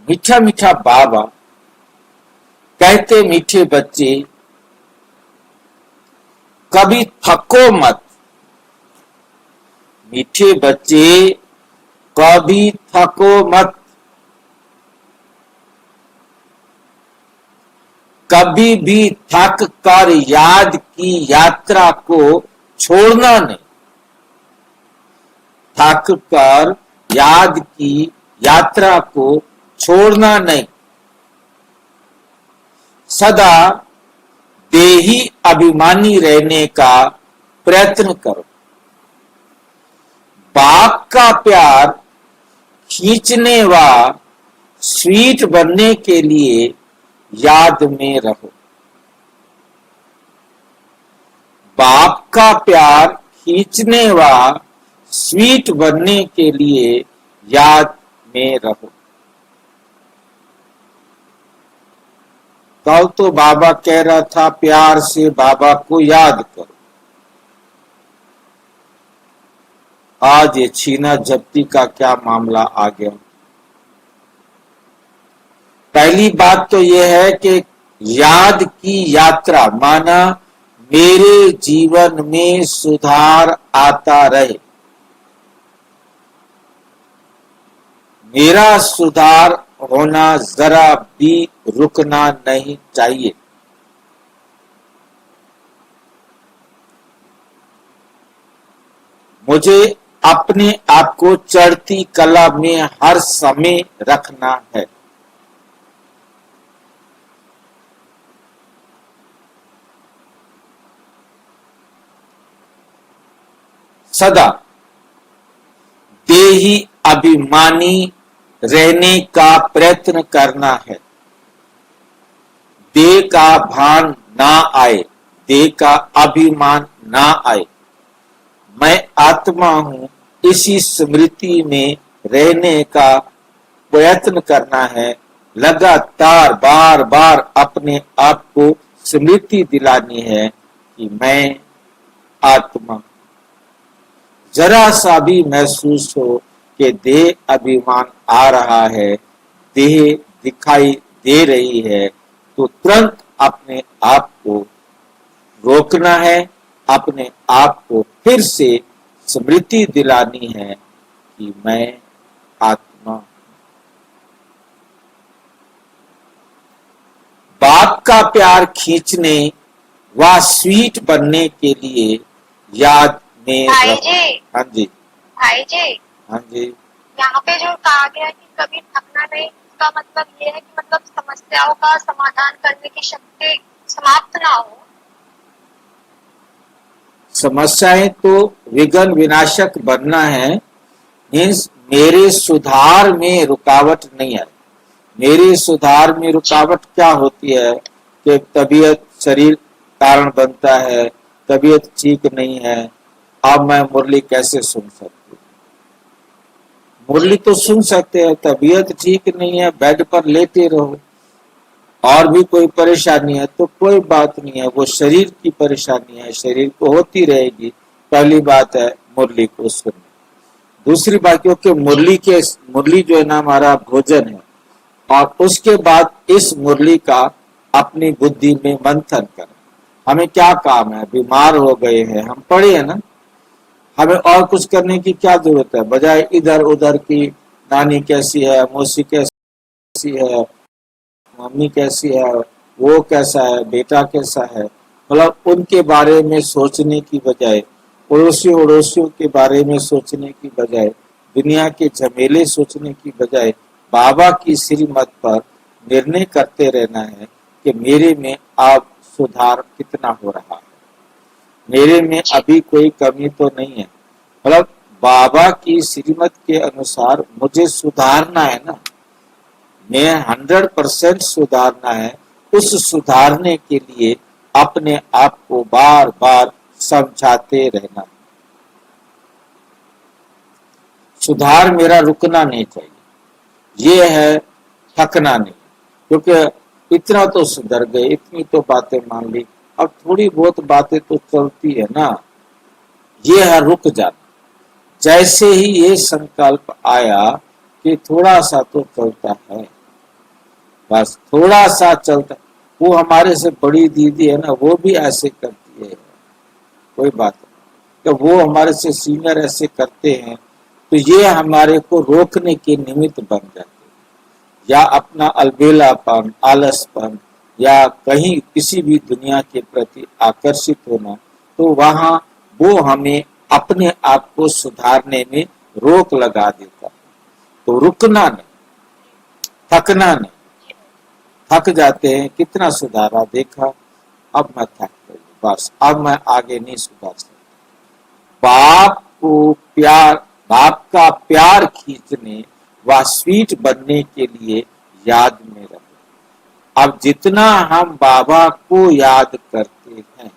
मीठा मीठा बाबा कहते मीठे बच्चे कभी थको मत। मीठे बच्चे कभी थको मत, कभी भी थक कर याद की यात्रा को छोड़ना नहीं। थक कर याद की यात्रा को छोड़ना नहीं। सदा देही अभिमानी रहने का प्रयत्न करो। बाप का प्यार खींचने व स्वीट बनने के लिए याद में रहो। बाप का प्यार खींचने व स्वीट बनने के लिए याद में रहो। कल तो बाबा कह रहा था प्यार से बाबा को याद करो। आज ये छीना झपटी का क्या मामला आ गया। पहली बात तो यह है कि याद की यात्रा माना मेरे जीवन में सुधार आता रहे। मेरा सुधार होना जरा भी रुकना नहीं चाहिए। मुझे अपने आप को चढ़ती कला में हर समय रखना है। सदा देही अभिमानी रहने का प्रयत्न करना है। देह का भान ना आए, देह का अभिमान ना आए। मैं आत्मा हूं, इसी स्मृति में रहने का प्रयत्न करना है। लगातार बार बार अपने आप को स्मृति दिलानी है कि मैं आत्मा। जरा सा भी महसूस हो कि देह अभिमान आ रहा है, देह दिखाई दे रही है, तो तुरंत अपने आप को रोकना है। अपने आप को फिर से स्मृति दिलानी है कि मैं आत्मा। बाप का प्यार खींचने व स्वीट बनने के लिए याद में भाई जी। हाँ जी भाई जी। हाँ जी। यहाँ पे जो कहा गया कि कभी थकना नहीं, इसका मतलब ये है कि मतलब समस्याओं का समाधान करने की शक्ति समाप्त ना हो। समस्याएं तो विघ्न विनाशक बनना है, मीन्स मेरे सुधार में रुकावट नहीं है। मेरे सुधार में रुकावट क्या होती है कि तबीयत शरीर कारण बनता है, तबीयत ठीक नहीं है। अब मैं मुरली कैसे सुन सकती हूँ? मुरली तो सुन सकते हैं, तबीयत ठीक नहीं है, बेड पर लेटे रहो। और भी कोई परेशानी है तो कोई बात नहीं है, वो शरीर की परेशानी है, शरीर को होती रहेगी। पहली बात है मुरली को सुनना। दूसरी बात क्योंकि मुरली जो है ना हमारा भोजन है, और उसके बाद इस मुरली का अपनी बुद्धि में मंथन करें। हमें क्या काम है, बीमार हो गए हैं, हम पढ़े हैं ना, हमें और कुछ करने की क्या जरूरत है, बजाय इधर उधर की नानी कैसी है, मौसी कैसी है, मम्मी कैसी है, वो कैसा है, बेटा कैसा है, मतलब उनके बारे में सोचने की बजाय, पड़ोसी अड़ोसियों के बारे में सोचने की बजाय, दुनिया के झमेले सोचने की बजाय बाबा की श्रीमत पर निर्णय करते रहना है कि मेरे में अब सुधार कितना हो रहा है, मेरे में अभी कोई कमी तो नहीं है। मतलब बाबा की श्रीमत के अनुसार मुझे सुधारना है ना, मैं 100% सुधारना है। उस सुधारने के लिए अपने आप को बार बार समझाते रहना। सुधार मेरा रुकना नहीं चाहिए, ये है थकना नहीं। क्योंकि इतना तो सुधर गए, इतनी तो बातें मान ली, अब थोड़ी बहुत बातें तो चलती है ना, ये है रुक जाना। जैसे ही ये संकल्प आया कि थोड़ा सा तो चलता है, बस थोड़ा सा चलता। वो हमारे से बड़ी दीदी है ना, वो भी ऐसे करती है, कोई बात नहीं। तो वो हमारे से सीनियर ऐसे करते हैं, तो ये हमारे को रोकने के निमित्त बन जाते हैं। या अपना अलबेलापन, आलसपन, या कहीं किसी भी दुनिया के प्रति आकर्षित होना, तो वहां वो हमें अपने आप को सुधारने में रोक लगा देता है। तो रुकना नहीं, थकना नहीं। थक जाते हैं, कितना सुधारा, देखा अब मैं थक गई, बस अब मैं आगे नहीं सुधार सकता। बाप को प्यार, बाप का प्यार खींचने व स्वीट बनने के लिए याद में रहे। अब जितना हम बाबा को याद करते हैं,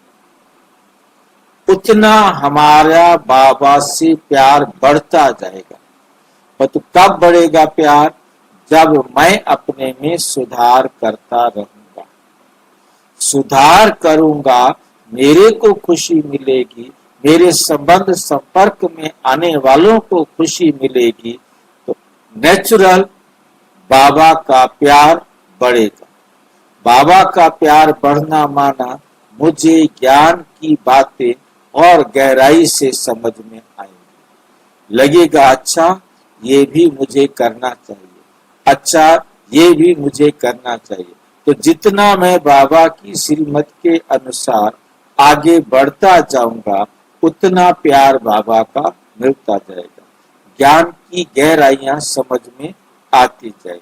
उतना हमारा बाबा से प्यार बढ़ता जाएगा। पर तो कब बढ़ेगा प्यार? जब मैं अपने में सुधार करता रहूंगा। सुधार करूंगा, मेरे को खुशी मिलेगी, मेरे संबंध संपर्क में आने वालों को खुशी मिलेगी, तो नेचुरल बाबा का प्यार बढ़ेगा। बाबा का प्यार बढ़ना माना मुझे ज्ञान की बातें और गहराई से समझ में आएंगी। लगेगा अच्छा ये भी मुझे करना चाहिए, अच्छा ये भी मुझे करना चाहिए। तो जितना मैं बाबा की श्रीमत के अनुसार आगे बढ़ता जाऊंगा, उतना प्यार बाबा का मिलता जाएगा, ज्ञान की गहराइयां समझ में आती जाएगी।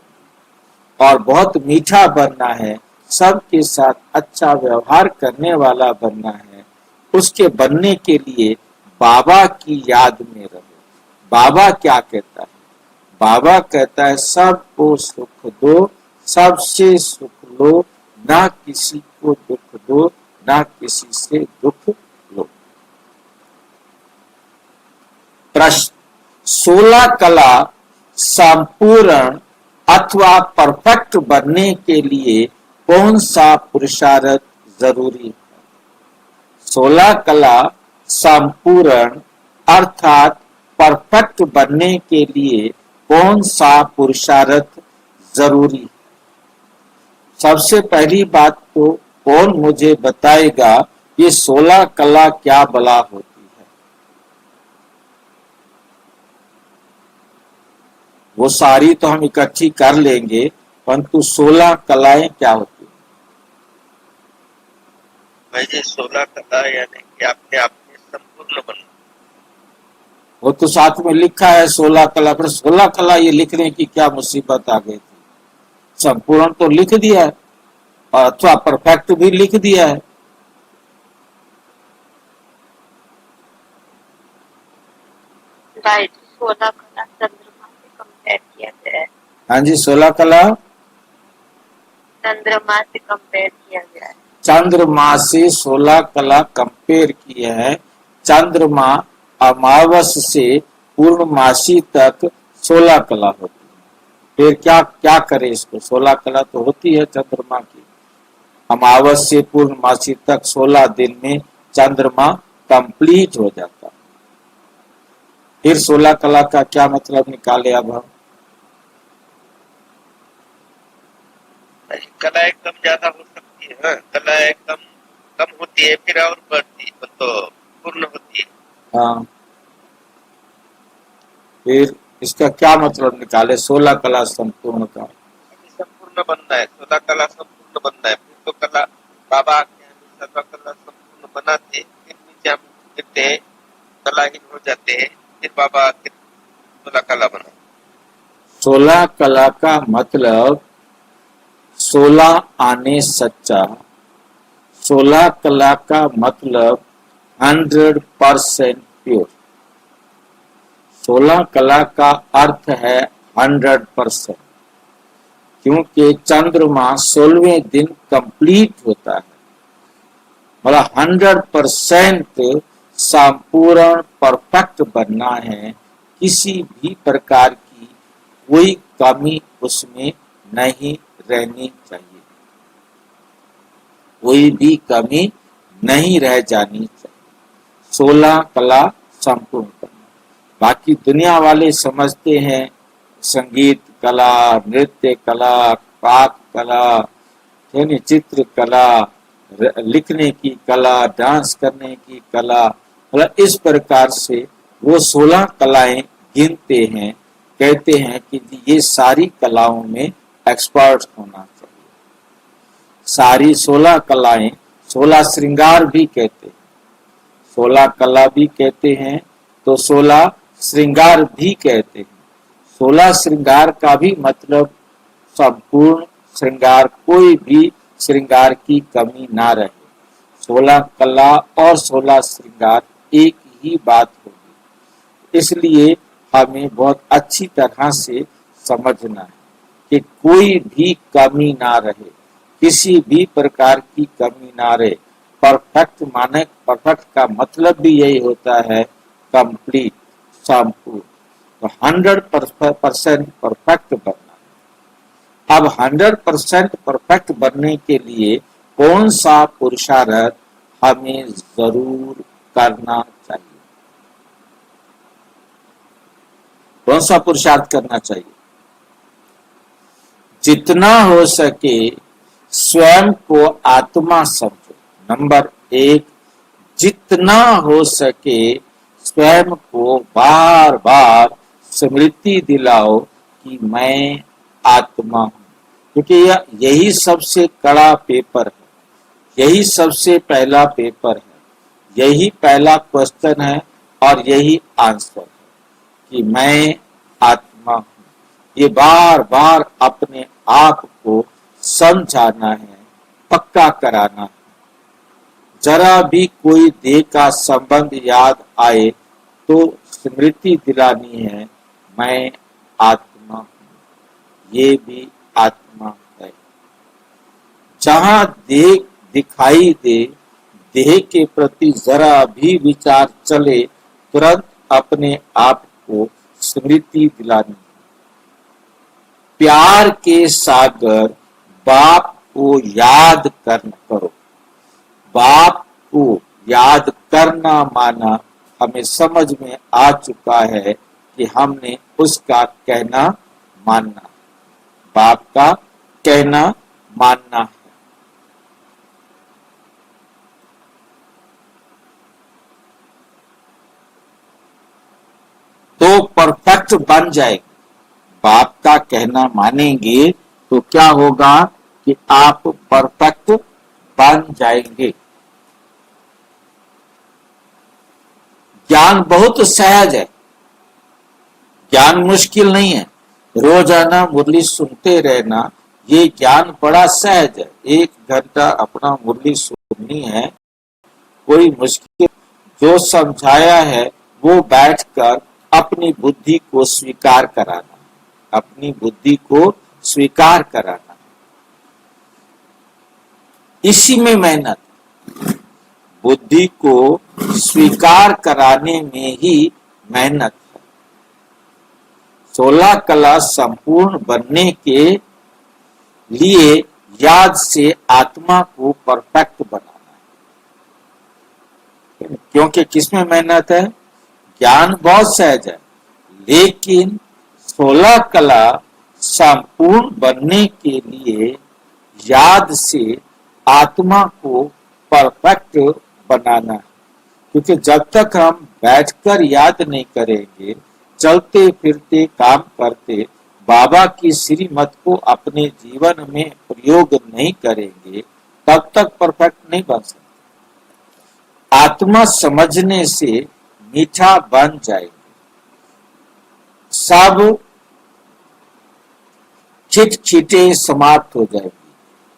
और बहुत मीठा बनना है, सबके साथ अच्छा व्यवहार करने वाला बनना है। उसके बनने के लिए बाबा की याद में रहो। बाबा क्या कहता है? बाबा कहता है सबको सुख दो, सबसे सुख लो, ना किसी को दुख दो, ना किसी से दुख लो। प्रश्न, 16 कला संपूर्ण अथवा परफेक्ट बनने के लिए कौन सा पुरुषार्थ जरूरी है? 16 कला संपूर्ण अर्थात परफेक्ट बनने के लिए कौन सा पुरुषार्थ जरूरी है? सबसे पहली बात तो कौन मुझे बताएगा ये 16 कला क्या बला होती है? वो सारी तो हम इकट्ठी कर लेंगे, परंतु 16 कलाएं क्या होती है? भाई जी 16 कला यानी कि आपने आपने संपूर्ण बनना। वो तो साथ में लिखा है 16 कला, पर 16 कला ये लिखने की क्या मुसीबत आ गई थी? संपूर्ण तो लिख दिया है, अथवा परफेक्ट भी लिख दिया है। भाई 16 कला चंद्रमा से कंपेयर किया गया है। हाँ जी, 16 कला चंद्रमा से कंपेयर किया गया है। चंद्रमा से 16 कला कंपेयर किए हैं। चंद्रमा अमावस से पूर्णमासी तक 16 कला होती है। फिर क्या क्या करे इसको? 16 कला तो होती है चंद्रमा की। अमावस से पूर्णमासी तक 16 दिन में चंद्रमा कंप्लीट हो जाता है। फिर 16 कला का क्या मतलब निकाले अब हम? कला एकदम ज्यादा हो सकती है, हाँ, कला एकदम कम होती है फिर और बढ़ती है, तो पूर्ण होती है। हाँ, फिर इसका क्या मतलब निकाले 16 कला संपूर्ण का? अभी संपूर्ण बनना है, 16 कला संपूर्ण बनना है, फिर तो कला बाबा के अनुसार कला संपूर्ण बनाते, फिर नीचे हम गिरते हैं, कलाहीन हो जाते हैं, फिर बाबा 16 कला बना। 16 कला का मतलब 16 आने सच्चा। 16 कला का मतलब 100% प्योर। 16 कला का अर्थ है 100%, क्योंकि चंद्रमा 16वें दिन कंप्लीट होता है। मतलब 100% संपूर्ण परफेक्ट बनना है। किसी भी प्रकार की कोई कमी उसमें नहीं रहनी चाहिए, कोई भी कमी नहीं रह जानी चाहिए। 16 कला संपूर्ण करना। बाकी दुनिया वाले समझते हैं संगीत कला, नृत्य कला, पाक कला, यानी चित्र कला, लिखने की कला, डांस करने की कला, मतलब इस प्रकार से वो 16 कलाएं गिनते हैं, कहते हैं कि ये सारी कलाओं में एक्सपर्ट होना चाहिए। सारी 16 कलाएं, 16 श्रृंगार भी कहते हैं, 16 कला भी कहते हैं तो 16 श्रृंगार भी कहते हैं। 16 श्रृंगार का भी मतलब संपूर्ण श्रृंगार, कोई भी श्रृंगार की कमी ना रहे। 16 कला और 16 श्रृंगार एक ही बात होगी, इसलिए हमें बहुत अच्छी तरह से समझना है कि कोई भी कमी ना रहे, किसी भी प्रकार की कमी ना रहे। परफेक्ट माने, परफेक्ट का मतलब भी यही होता है कंप्लीट, संपूर्ण। तो 100% परफेक्ट बनना। अब 100% परफेक्ट बनने के लिए कौन सा पुरुषार्थ हमें जरूर करना चाहिए? कौन सा पुरुषार्थ करना चाहिए? जितना हो सके स्वयं को आत्मा समझो। नंबर 1, जितना हो सके स्वयं को बार बार स्मृति दिलाओ कि मैं आत्मा हूं, क्योंकि यही सबसे कड़ा पेपर है, यही सबसे पहला पेपर है, यही पहला क्वेश्चन है और यही आंसर है कि मैं आत्मा हूं। ये बार बार अपने आप को समझाना है, पक्का कराना है। जरा भी कोई देह का संबंध याद आए तो स्मृति दिलानी है, मैं आत्मा हूं, ये भी आत्मा है। जहां देह दिखाई दे, देह के प्रति जरा भी विचार चले, तुरंत अपने आप को स्मृति दिलानी। प्यार के सागर बाप को याद करो। बाप को याद करना माना हमें समझ में आ चुका है कि हमने उसका कहना मानना, बाप का कहना मानना है। तो परफेक्ट बन जाएगा। बाप का कहना मानेंगे तो क्या होगा कि आप परफेक्ट बन जाएंगे। ज्ञान बहुत सहज है, ज्ञान मुश्किल नहीं है। रोजाना मुरली सुनते रहना, ये ज्ञान बड़ा सहज है। 1 घंटा अपना मुरली सुननी है, कोई मुश्किल। जो समझाया है वो बैठकर अपनी बुद्धि को स्वीकार कराना, अपनी बुद्धि को स्वीकार कराना, इसी में मेहनत। बुद्धि को स्वीकार कराने में ही मेहनत है। 16 कला संपूर्ण बनने के लिए याद से आत्मा को परफेक्ट बनाना है। क्योंकि किसमें मेहनत है? ज्ञान बहुत सहज है, लेकिन 16 कला संपूर्ण बनने के लिए याद से आत्मा को परफेक्ट बनाना है। क्योंकि जब तक हम बैठकर याद नहीं करेंगे, चलते फिरते काम करते बाबा की श्रीमत को अपने जीवन में प्रयोग नहीं करेंगे, तब तक परफेक्ट नहीं बन सकते। आत्मा समझने से मीठा बन जाएगा। सब खिटखिटे समाप्त हो जाएगी,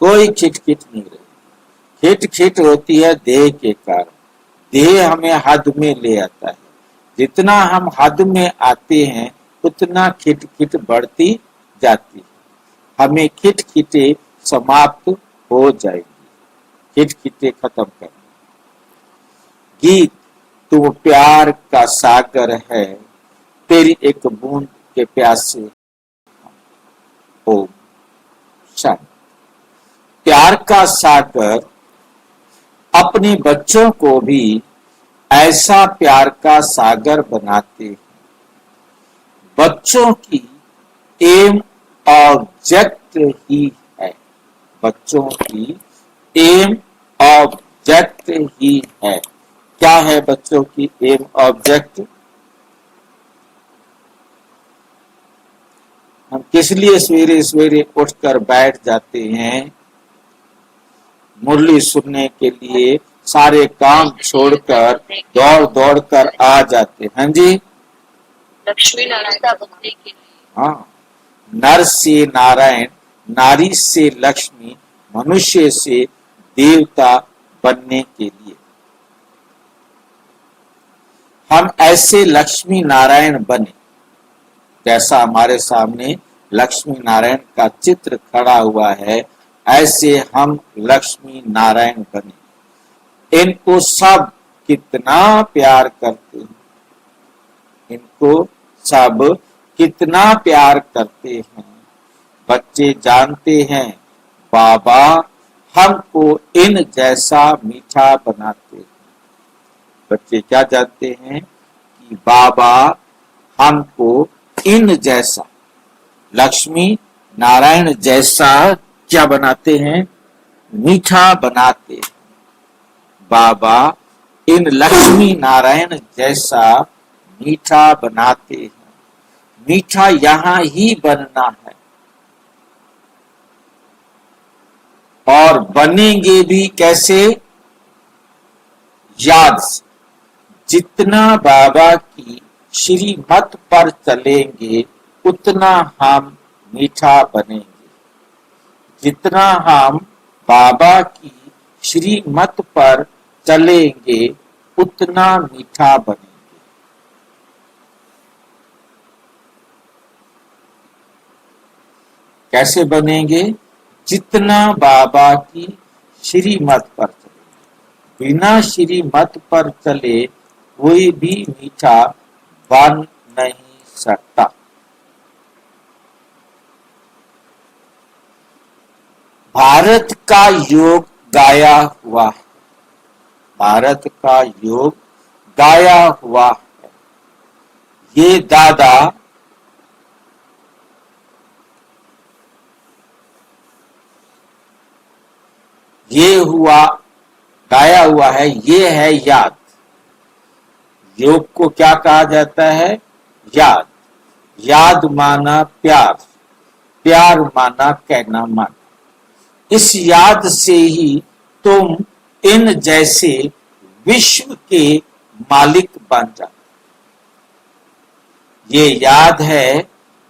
कोई खिटखिट नहीं रहेगी। खिटखिट होती है देह के कारण, देह हमें हद में ले आता है। जितना हम हद में आते हैं उतना खिटखिट बढ़ती जाती है। हमें खिटखिटे समाप्त हो जाएगी, खिटखिटे खत्म करना। गीत, तू प्यार का सागर है, तेरी एक बूंद के प्यासे। ओम शांति। प्यार का सागर अपने बच्चों को भी ऐसा प्यार का सागर बनाते हैं। बच्चों की एम ऑब्जेक्ट ही है, बच्चों की एम ऑब्जेक्ट ही है। क्या है बच्चों की एम ऑब्जेक्ट? हम किस लिए सवेरे सवेरे उठकर बैठ जाते हैं? मुरली सुनने के लिए सारे काम छोड़कर दौड़ दौड़ कर आ जाते हैं। हाँ जी, लक्ष्मी नारायण बनने के लिए। हाँ, नर से नारायण, नारी से लक्ष्मी, मनुष्य से देवता बनने के लिए। हम ऐसे लक्ष्मी नारायण बने, जैसा हमारे सामने लक्ष्मी नारायण का चित्र खड़ा हुआ है, ऐसे हम लक्ष्मी नारायण बने। इनको सब कितना प्यार करते हैं, इनको सब कितना प्यार करते हैं। बच्चे जानते हैं बाबा हमको इन जैसा मीठा बनाते हैं। बच्चे क्या जानते हैं कि बाबा हमको इन जैसा, लक्ष्मी नारायण जैसा क्या बनाते हैं? मीठा बनाते हैं। बाबा इन लक्ष्मी नारायण जैसा मीठा बनाते हैं। मीठा यहाँ ही बनना है और बनेंगे भी कैसे? याद से। जितना बाबा की श्रीमत पर चलेंगे उतना हम मीठा बनेंगे। जितना हम बाबा की श्रीमत पर चलेंगे उतना मीठा बनेंगे। कैसे बनेंगे? जितना बाबा की श्रीमत पर चले। बिना श्रीमत पर चले कोई भी मीठा बन नहीं सकता। भारत का योग गाया हुआ है, भारत का योग गाया हुआ है। ये दादा ये हुआ गाया हुआ है, ये है याद। योग को क्या कहा जाता है? याद। याद माना प्यार, प्यार माना कहना माना। इस याद से ही तुम इन जैसे विश्व के मालिक बन जाते। ये याद है,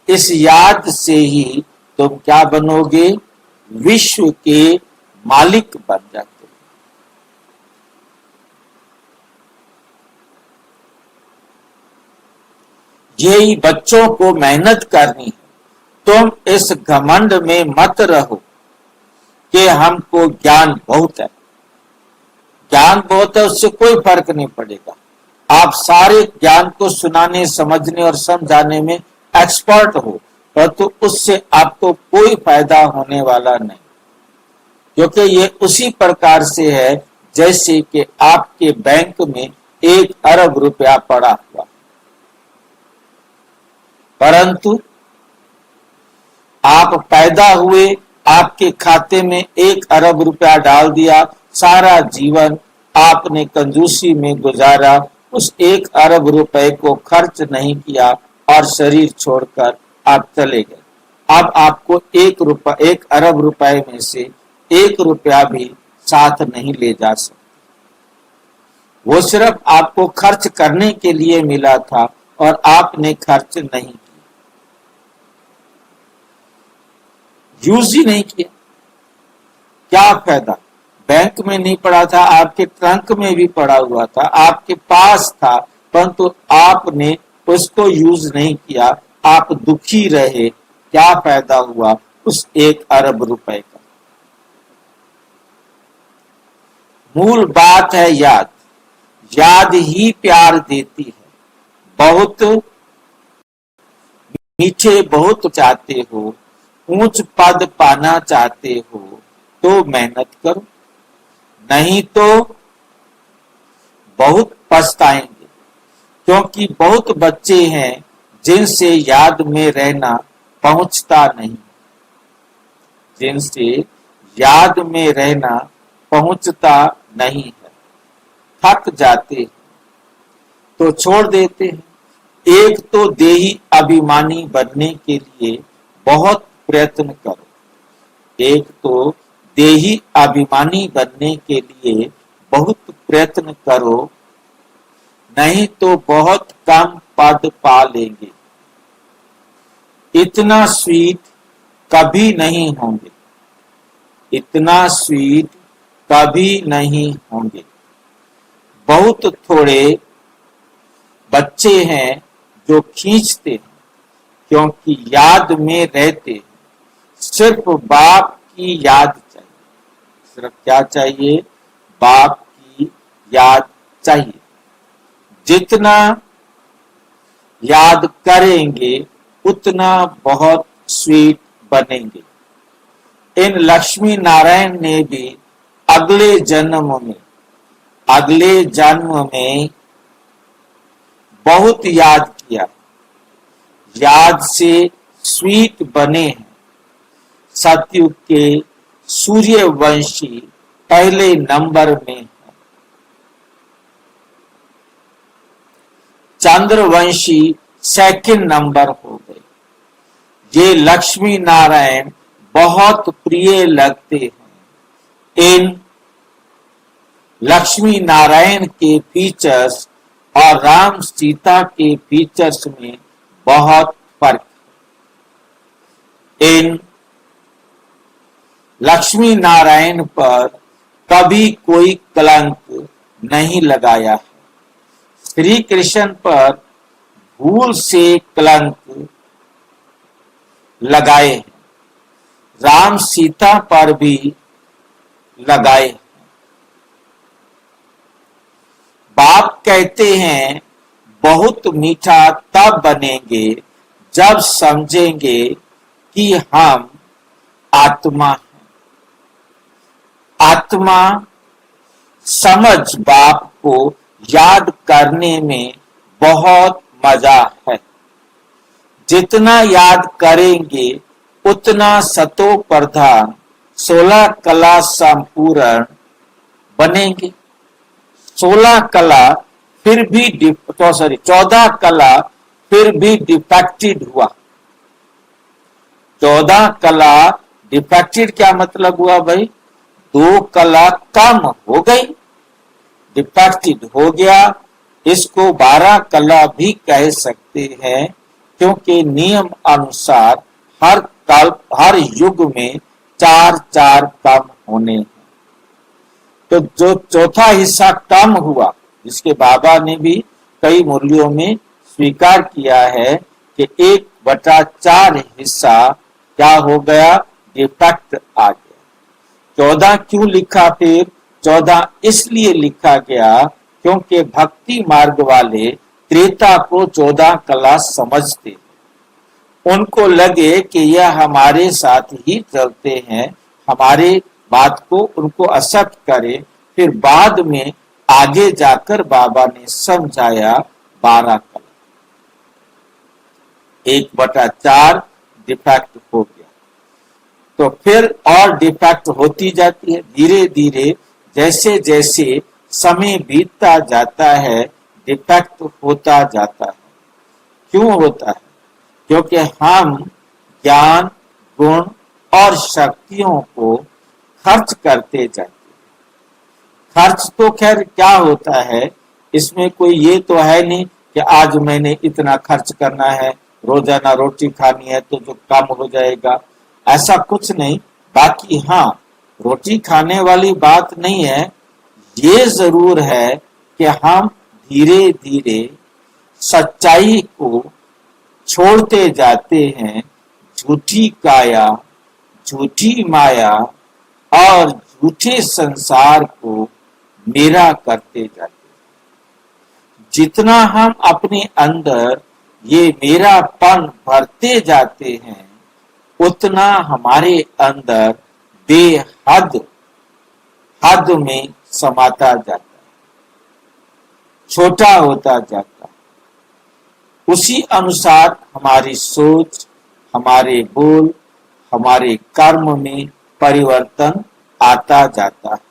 इस याद से ही तुम क्या बनोगे? विश्व के मालिक बन जाते। यही बच्चों को मेहनत करनी है। तुम इस घमंड में मत रहो कि हमको ज्ञान बहुत है। ज्ञान बहुत है उससे कोई फर्क नहीं पड़ेगा। आप सारे ज्ञान को सुनाने, समझने और समझाने में एक्सपर्ट हो, परंतु उससे आपको कोई फायदा होने वाला नहीं, क्योंकि ये उसी प्रकार से है जैसे कि आपके बैंक में 1 अरब रुपया पड़ा हुआ, परंतु आप पैदा हुए, आपके खाते में 1 अरब रुपया डाल दिया, सारा जीवन आपने कंजूसी में गुजारा, उस 1 अरब रुपए को खर्च नहीं किया और शरीर छोड़कर आप चले गए। अब आपको 1 अरब रुपए में से 1 रुपया भी साथ नहीं ले जा सकते। वो सिर्फ आपको खर्च करने के लिए मिला था और आपने खर्च नहीं किया, यूज ही नहीं किया। क्या फायदा? बैंक में नहीं पड़ा था, आपके ट्रंक में भी पड़ा हुआ था, आपके पास था, परंतु आपने उसको यूज नहीं किया, आप दुखी रहे। क्या फायदा हुआ उस 1 अरब रुपए का? मूल बात है याद। याद ही प्यार देती है। बहुत मीठे बहुत चाहते हो, ऊंच पद पाना चाहते हो तो मेहनत करो, नहीं तो बहुत पछताएंगे। क्योंकि बहुत बच्चे हैं जिनसे याद में रहना पहुंचता नहीं। जिनसे याद में रहना पहुंचता नहीं है, थक जाते हैं तो छोड़ देते हैं। एक तो देही अभिमानी बनने के लिए बहुत प्रयत्न करो, एक तो देही अभिमानी बनने के लिए बहुत प्रयत्न करो, नहीं तो बहुत कम पद पा लेंगे। इतना स्वीट कभी नहीं होंगे, इतना स्वीट कभी नहीं होंगे। बहुत थोड़े बच्चे हैं जो खींचते हैं क्योंकि याद में रहते हैं। सिर्फ बाप की याद चाहिए, सिर्फ क्या चाहिए? बाप की याद चाहिए। जितना याद करेंगे उतना बहुत स्वीट बनेंगे। इन लक्ष्मी नारायण ने भी अगले जन्म में बहुत याद किया, याद से स्वीट बने हैं। सतयुग के सूर्यवंशी पहले नंबर में है, चंद्रवंशी सेकंड नंबर हो गए। ये लक्ष्मी नारायण बहुत प्रिय लगते हैं। इन लक्ष्मी नारायण के फीचर्स और राम सीता के फीचर्स में बहुत फर्क है। इन लक्ष्मी नारायण पर कभी कोई कलंक नहीं लगाया है। श्री कृष्ण पर भूल से कलंक लगाए हैं, राम सीता पर भी लगाए हैं। बाप कहते हैं बहुत मीठा तब बनेंगे जब समझेंगे कि हम आत्मा हैं। आत्मा समझ बाप को याद करने में बहुत मजा है। जितना याद करेंगे उतना सतो प्रधान 16 कला संपूर्ण बनेंगे। 16 कला फिर भी 14 कला फिर भी डिफेक्टेड हुआ। 14 कला डिफेक्टेड क्या मतलब हुआ भाई? 2 कला कम हो गई, डिफेक्टेड हो गया। इसको 12 कला भी कह सकते हैं क्योंकि नियम अनुसार हर युग में 4 कम होने हैं। तो जो चौथा हिस्सा कम हुआ, जिसके बाबा ने भी कई मूल्यों में स्वीकार किया है कि 1/4 हिस्सा क्या हो गया? डिफेक्ट आ गया। 14 क्यों लिखा? फिर 14 इसलिए लिखा गया क्योंकि भक्ति मार्ग वाले त्रेता को 14 कला समझते, उनको लगे कि यह हमारे साथ ही चलते हैं, हमारे बात को उनको एक्सेप्ट करें। फिर बाद में आगे जाकर बाबा ने समझाया 12 कला, 1/4 डिफेक्ट हो गया। तो फिर और डिफेक्ट होती जाती है धीरे धीरे। जैसे जैसे समय बीतता जाता है डिफेक्ट होता जाता है। क्यों होता है? क्योंकि हम ज्ञान, गुण और शक्तियों को खर्च करते जाते हैं। खर्च तो खैर क्या होता है, इसमें कोई ये तो है नहीं कि आज मैंने इतना खर्च करना है, रोजाना रोटी खानी है तो जो कम हो जाएगा, ऐसा कुछ नहीं। बाकी हाँ, रोटी खाने वाली बात नहीं है। ये जरूर है कि हम धीरे धीरे सच्चाई को छोड़ते जाते हैं। झूठी काया, झूठी माया और झूठे संसार को मेरा करते जाते हैं। जितना हम अपने अंदर ये मेरापन भरते जाते हैं उतना हमारे अंदर बेहद हद में समाता जाता है, छोटा होता जाता है। उसी अनुसार हमारी सोच, हमारे बोल, हमारे कर्म में परिवर्तन आता जाता है।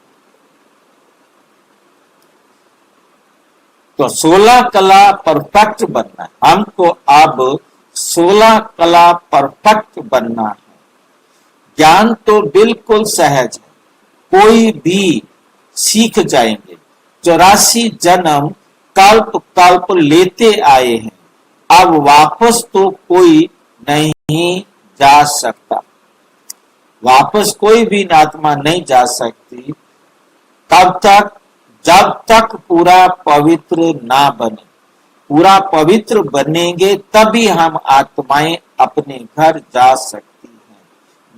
तो 16 कला परफेक्ट बनना है, हमको अब 16 कला परफेक्ट बनना है। ज्ञान तो बिल्कुल सहज है, कोई भी सीख जाएंगे। 84 जन्म कल्प कल्प लेते आए हैं, अब वापस तो कोई नहीं जा सकता, वापस कोई भी आत्मा नहीं जा सकती तब तक जब तक पूरा पवित्र ना बने। पूरा पवित्र बनेंगे तभी हम आत्माएं अपने घर जा सकती हैं,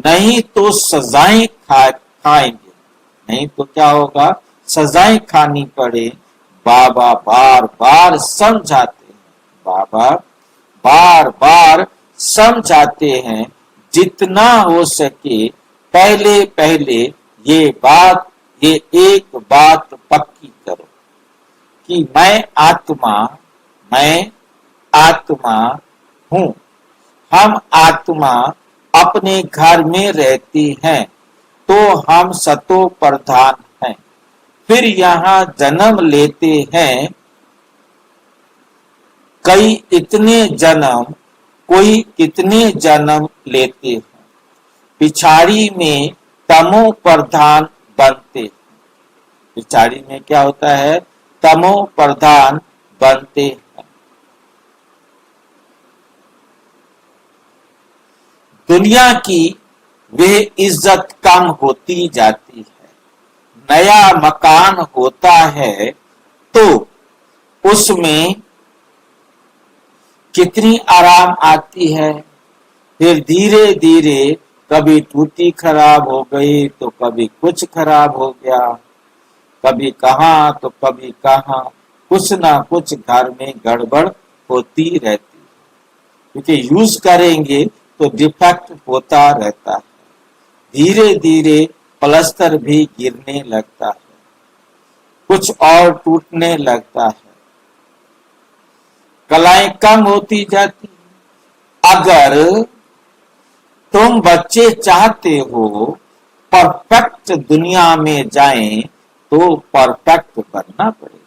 नहीं तो सजाएं खाएंगे। नहीं तो क्या होगा, सजाएं खानी पड़े। बाबा बार बार समझाते हैं, बाबा बार बार समझाते हैं, जितना हो सके पहले पहले ये एक बात पक्की करो कि मैं आत्मा हूं। हम आत्मा अपने घर में रहती हैं तो हम सतो प्रधान हैं, फिर यहाँ जन्म लेते हैं। कोई कितने जन्म लेते हैं, पिछाड़ी में तमो प्रधान बनते। पिछाड़ी में क्या होता है, तमो प्रधान बनते हैं। दुनिया की वह इज्जत कम होती जाती है। नया मकान होता है तो उसमें कितनी आराम आती है, फिर धीरे धीरे कभी टूटी खराब हो गई तो कभी कुछ खराब हो गया, कभी कहाँ तो कभी कहाँ, कुछ ना कुछ घर में गड़बड़ होती रहती है, क्योंकि यूज करेंगे तो डिफेक्ट होता रहता है। धीरे धीरे प्लास्टर भी गिरने लगता है, कुछ और टूटने लगता है, कलाएं कम होती जाती। अगर तुम बच्चे चाहते हो परफेक्ट दुनिया में जाएं तो परफेक्ट बनना पड़ेगा।